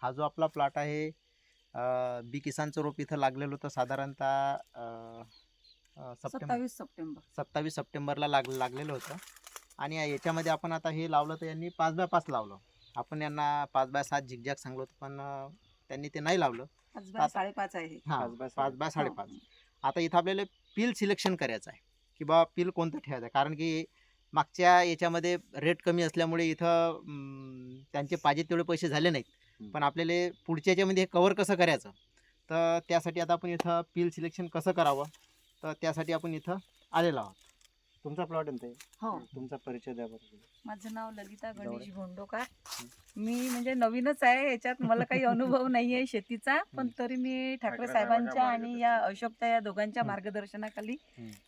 हा जो आपला प्लॉट आहे बी किसानचं रोप इथं लागलेलं होतं साधारणतः सप्टेंबर 27 सप्टेंबरला लागलेलं होतं. आणि याच्यामध्ये आपण आता हे लावलं तर यांनी 5x5 लावलं. आपण यांना 5x7 झिगझॅग सांगलो होतं, पण त्यांनी ते नाही लावलं. 5x5 आहे. हां, 5x5. आता इथं आपल्याला पील सिलेक्शन करायचं आहे की बा पील कोणतं ठेवायचं आहे. कारण की मागच्या याच्यामध्ये रेट कमी असल्यामुळे इथं त्यांचे पाहिजे तेवढे पैसे झाले नाहीत. पण आपल्याला पुढच्या याच्यामध्ये हे कव्हर कसं करायचं, तर त्यासाठी आता आपण इथं पील सिलेक्शन कसं करावं, तर त्यासाठी आपण इथं आलेलो आहोत. तुमचा प्लॉट आहे हो, तुमचा परिचय द्या बरं. माझं नाव ललिता गणेश भोंडोकर. मी म्हणजे नवीनच आहे याच्यात, मला काही अनुभव नाही आहे शेतीचा, पण तरी मी ठाकरे साहेबांच्या आणि या अशोकता या दोघांच्या मार्गदर्शनाखाली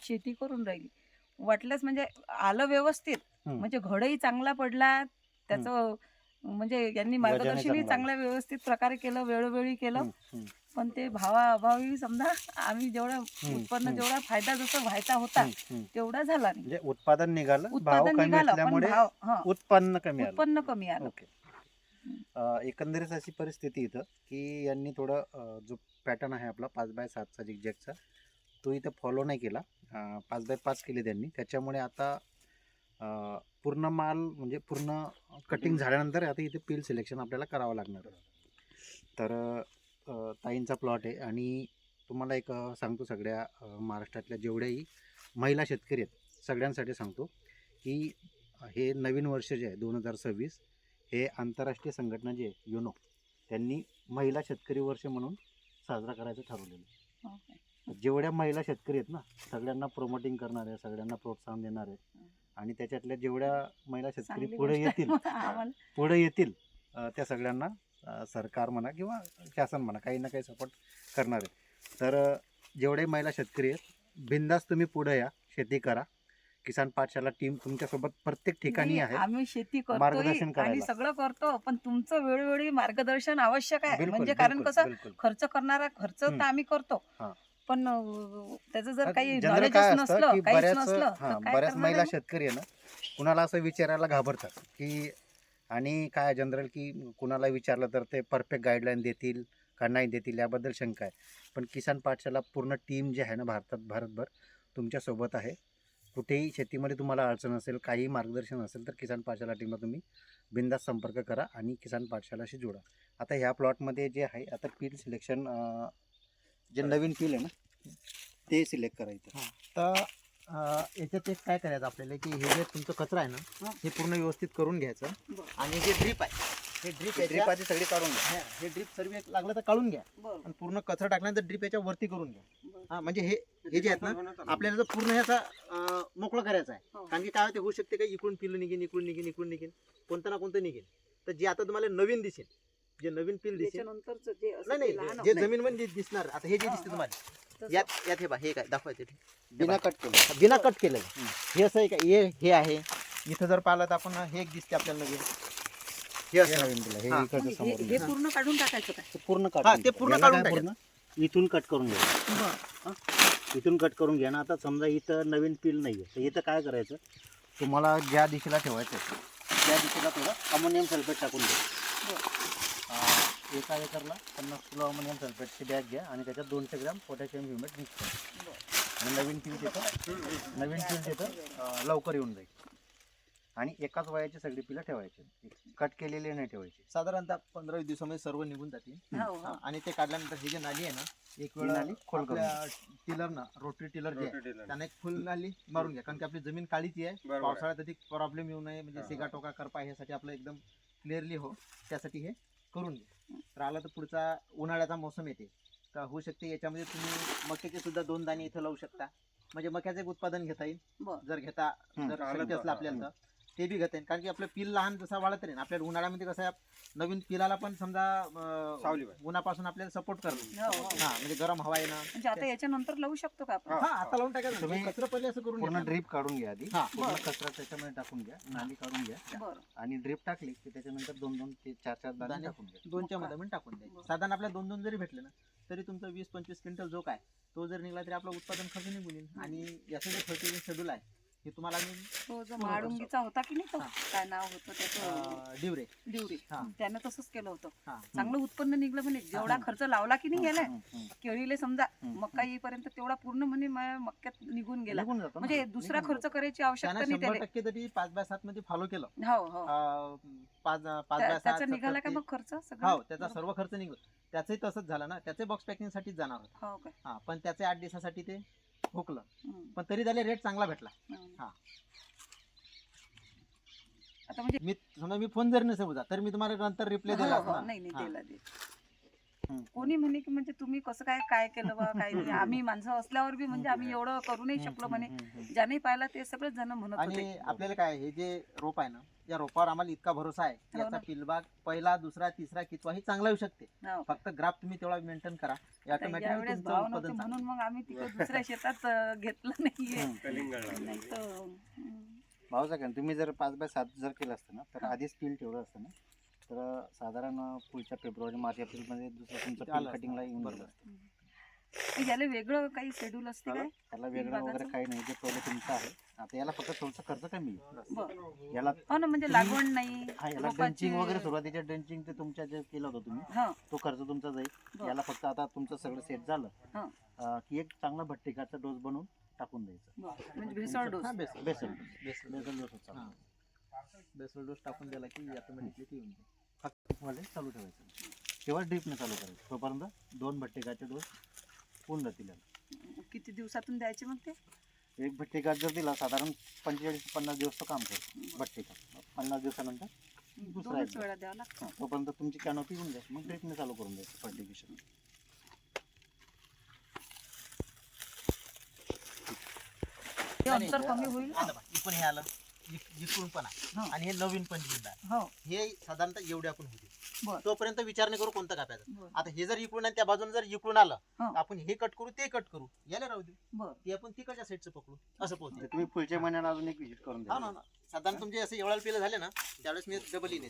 शेती करून राहिली. वाटलंच म्हणजे आलं व्यवस्थित, म्हणजे घडही चांगला पडला त्याचं, म्हणजे यांनी मार्गदर्शनही चांगल्या व्यवस्थित प्रकारे केलं, वेळोवेळी केलं. पण ते भावाअभावी समजा आम्ही जेवढं उत्पन्न, जेवढा फायदा जसं व्हायचा होता तेवढा झाला नाही. म्हणजे उत्पादन निघालं, भाव उत्पादन कमी निघालं पण असल्यामुळे उत्पन्न कमी आलं. उत्पन्न कमी आलं. ओके. एकंदरीत अशी परिस्थिती इथं की यांनी थोडं जो पॅटर्न आहे आपला 5x7चा झिगझॅगचा, तो इथं फॉलो नाही केला. 5x5 केली त्यांनी. त्याच्यामुळे आता पूर्ण माल म्हणजे पूर्ण कटिंग झाल्यानंतर आता इथे पील सिलेक्शन आपल्याला करावं लागणार आहे. तर ताईंचा प्लॉट आहे. आणि तुम्हाला एक सांगतो, सगळ्या महाराष्ट्रातल्या जेवढ्याही महिला शेतकरी आहेत सगळ्यांसाठी सांगतो की हे नवीन वर्ष जे आहे 2026, हे आंतरराष्ट्रीय संघटना जी आहे युनो, त्यांनी महिला शेतकरी वर्ष म्हणून साजरा करायचं ठरवलेलं आहे. जेवढ्या महिला शेतकरी आहेत ना, सगळ्यांना प्रमोटिंग करणार आहे, सगळ्यांना प्रोत्साहन देणार आहे. आणि त्याच्यातल्या जेवढ्या महिला शेतकरी पुढे येतील त्या सगळ्यांना सरकार म्हणा किंवा शासन म्हणा काही ना काही सपोर्ट करणार आहे. तर जेवढे महिला शेतकरी आहेत बिंदास तुम्ही पुढे या, शेती करा. किसान पाठशाला टीम तुमच्यासोबत प्रत्येक ठिकाणी आहे. आम्ही शेती मार्गदर्शन करतो आणि करायला. सगळं करतो, पण तुमचं वेळोवेळी मार्गदर्शन आवश्यक आहे. बिलकुल, म्हणजे कारण बिलकुल, कसं बिलकुल. खर्च करणारा खर्च तर आम्ही करतो, हां. पण त्याचं जर काही जनरल नॉलेजच काय असतं नसलं, की काहीच नसलं तर काय बऱ्याच करणार महिला आहे? शेतकरी आहे ना, कुणाला असं विचारायला घाबरतात की, आणि काय जनरल की कुणाला विचारलं तर ते परफेक्ट गाईडलाईन देतील का नाही देतील याबद्दल शंका आहे. पण किसान पाठशाला पूर्ण टीम जी आहे ना, भारतभर तुमच्यासोबत आहे. कुठेही शेतीमध्ये तुम्हाला अडचण असेल, काही मार्गदर्शन असेल तर किसान पाठशाला टीमला तुम्ही बिनधास्त संपर्क करा आणि किसान पाठशालाशी जोडा. आता ह्या प्लॉटमध्ये जे आहे, आता पील सिलेक्शन जे नवीन पील आहे ना ते सिलेक्ट करायचं. तर याच्यात एक काय करायचं आपल्याला की हे जे तुमचं कचरा आहे ना, हे पूर्ण व्यवस्थित करून घ्यायचं. आणि जे ड्रीप आहे, हे ड्रीप आधी सगळी काढून घ्या. हे ड्रीप सर्व लागलं तर काढून घ्या. बरं. आणि पूर्ण कचरा टाकल्यानंतर ड्रीप याच्या वरती करून घ्या. बरं. हा, म्हणजे हे जे आहेत ना, आपल्याला जर पूर्ण ह्याचा मोकळं करायचं आहे. हो. कारण की काय होते, होऊ शकते का इकडून पिल्ल निघेन, इकडून निघेन, कोणतं ना कोणतं निघेन. तर जे आता तुम्हाला नवीन दिसेल, जे नवीन पिल दिसेल, त्याच्यानंतरचं जे असं नाही ते लहान नाही, जे जमीन मध्ये दिसणार, आता हे जे दिसते तुम्हाला यात हे बा, हे काय दाखवायचं बिना कट केलं. बिना कट केलेलं. हे असं आहे का, हे आहे. इथं जर पाहिलं तर आपण हे एक दिसते आपल्याला नवीन, हे असं नवीन दिलं. हे हां. इकडचं समोर हे पूर्ण काढून टाकायचं काय? ते पूर्ण हा, काढून ते घ्या. पूर्ण याला काढून काय टाकायचं. पूर्ण इथून कट करून घ्या. बरं. इथून कट करून घ्या ना. आता समजा इथं नवीन पील नाही आहे, तर इथं काय करायचं, तुम्हाला ज्या दिशेला ठेवायचं आहे त्या दिशेला थोडं अमोनियम सल्फेट टाकून घ्या. एका एकरला 50 किलो अमोनियम सल्फेटची बॅग घ्या आणि त्याच्यात 200 ग्रॅम पोटॅशियम ह्युमेट मिक्स करा. आणि नवीन पील तिथं लवकर येऊन जाईल. आणि एकाच वयाची सगळी पिलं ठेवायची, कट केलेली नाही ठेवायची. साधारणतः 15-20 दिवसामध्ये सर्व निघून जातील. हो, हो. आणि ते काढल्यानंतर ही जी नाली आहे ना, एक ही वेळ नाली खोल करून टिलर ना, रोटरी टिलर जे आहे, त्यांना एक फुल नाली मारून घ्या. कारण की आपली जमीन काळीची आहे, पावसाळ्यात अधिक प्रॉब्लेम येऊ नये, म्हणजे सेगा टोका करपा ह्यासाठी आपलं एकदम क्लिअरली हो, त्यासाठी हे करून घ्या. तर आला तर पुढचा उन्हाळ्याचा मोसम येते, तर होऊ शकते याच्यामध्ये तुम्ही मक्याचे सुद्धा 2 दाणे इथं लावू शकता. म्हणजे मक्याचं एक उत्पादन घेता येईल. बरं. जर शक्य असलं आपल्याला तर ते बी घेता येईल. कारण की आपलं पील लहान जसा वाढत राहील, आपल्याला उन्हाळ्यामध्ये कसं आहे, नवीन पिलाला पण समजा उन्हापासून आपल्याला सपोर्ट करतो. हो, हो. हा, म्हणजे गरम हवा येणं. म्हणजे आता याच्यानंतर लावू शकतो का आपण? हा, आता लावून टाकायचं. तुम्ही कचरा पहिले असं करून पूर्ण घ्या. ड्रीप काढून घ्या आधी. हा. पूर्ण बरं. कचरा त्याच्यामध्ये टाकून घ्या, नाली काढून घ्या. बरं. आणि ड्रीप टाकली की त्याच्यानंतर 2-2 ते 4-4 दाणे दाणे टाकून घ्या. 2च्या मध्ये पण टाकून द्यायचे. साधारण आपल्या 2-2 जरी भेटले ना, तरी तुमचं 20-25 क्विंटल जो काय तो जर निघाला तरी आपलं उत्पादन खर्च निघून येईल. आणि याचं जे फर्टिलायझर शेड्यूल आहे हे तुम्हाला मी तो जो पूर्ण माळुंगीचा होता की नाही तो हा. काय नाव होतं त्याचं डिवरे दिवरी हा. त्यानं तसंच केलं होतं. हा चांगलं उत्पन्न निघलं म्हणे. जेवढा खर्च लावला की नाही गेलाय केळीले समजा मक्का येईपर्यंत तेवढा पूर्ण म्हणे मक्क्यात निघून गेला. निघून जातो ना. म्हणजे दुसरा निघून खर्च करायची आवश्यकता त्यानं नाही त्याला. 100% तरी 5x7 मध्ये फॉलो केलं. हो हो 5x7 त्याचा निघाला का मग खर्च सगळं? हो त्याचा सर्व खर्च निघतो. त्याचंही तसंच झालं ना, त्याचे बॉक्स पॅकिंग साठीच जाणार होतं. हो काय. हा पण त्याचे 8 दिवसासाठी ते हुकलं, हम्म. पण तरी त्याला रेट चांगला भेटला. हम्म. हा. आता म्हणजे मी समजा मी फोन जर नसेल उद्या तर मी तुम्हाला नंतर रिप्लाय हो, दिला हो, असता. नाही नाही हा. दिला कोणी म्हणे की म्हणजे तुम्ही कसं काय केलं बा काय नाही. आम्ही माणसं असल्यावर बी म्हणजे आम्ही एवढं करू नाही शकलो म्हणे. ज्याने पाहिला ते सगळेच जण म्हणत आणि होते. आपल्याला काय हे जे रोप आहे ना, या रोपावर आम्हाला इतका भरोसा आहे की हो याचा ना. पिलबाग पहिला दुसरा तिसरा कितवा ही चांगला येऊ शकते. हो. फक्त ग्राफ तुम्ही तेवढा मेंटेन करा, आता ऑटोमॅटिकली यावेळेस तुमचं भाव नव्हते उत्पादन म्हणून चांगलं. मग आम्ही तिकडे दुसऱ्या शेतात घेतलं नाहीये. नाही तर भाऊचा काय तुम्ही जर 5x7 जर केलं असतं ना तर हा. आधीच पील ठेवलं असतं ना तर साधारण पुढच्या फेब्रुवारी मार्च एप्रिल मध्ये दुसरं तुमचं आलं पील असतं. कटिंगला येऊन बरोबर. गेलं असतं. मग याला वेगळं काही शेड्यूल असते काय? त्याला वेगळं वगैरे बागाचं? काही नाही जे पहिले तुमचं आहे. आता याला फक्त थोडंसं खर्च कमी आहे. बरं. याला हो ना म्हणजे तुम्ही- लागवड नाही हा याला रोपाची- ड्रेंचिंग वगैरे सुरुवातीच्या ड्रेंचिंग ते तुमच्या जे केलं होतं तुम्ही हा तो खर्च तुमचा जाईल. बरं. याला फक्त आता तुमचं सगळं सेट झालं हा. की एक चांगला भट्टिकाचा डोस बनवून टाकून द्यायचा. बरं. म्हणजे भेसळ डोस. हा, basal basal basal basal dose होता. हा. बेसल डोस टाकून दिला की ऑटोमॅटिकली ते येऊन जाईल. मध्ये चालू ठेवायचं तेव्हा ड्रीपने चालू करायचं तोपर्यंत 2 भट्टिकाचे डोस होऊन जातील याला. किती दिवसातून द्यायचे मग ते? एक भट्टिका जर दिला साधारण 45-50 दिवस तो काम करतो भट्टिका. 50 दिवसानंतर दुसरा दोनच एकदा. वेळा द्यावं लागतं. तोपर्यंत तुमची कॅनोपी होऊन जाईल मग ड्रीपने चालू करून द्यायचं फर्टिगेशन. ते अंतर कमी होईल ना? आता बघा, इकडून हे आलं, इकडून पण आहे हा. आणि हे नवीन पण जिंदा आहे. हो हे साधारणतः एवढ्या पण होते. बरं. तोपर्यंत विचार नाही करू कोणतं कापायचं. बरं. आता हे जर इकडून आणि त्या बाजूने जर इकडून आलं हा. तर आपण हे कट करू ते कट करू, याला राहू दे, बरं. ते आपण तिकडच्या साईडचं पकडू असं पोहोचते. तुम्ही पुढच्या महिन्याला अजून एक विजिट करून हा द्या. ना साधारण तुमचे असे एवढ्या पिलं झाले ना त्यावेळेस मी डबल येईल.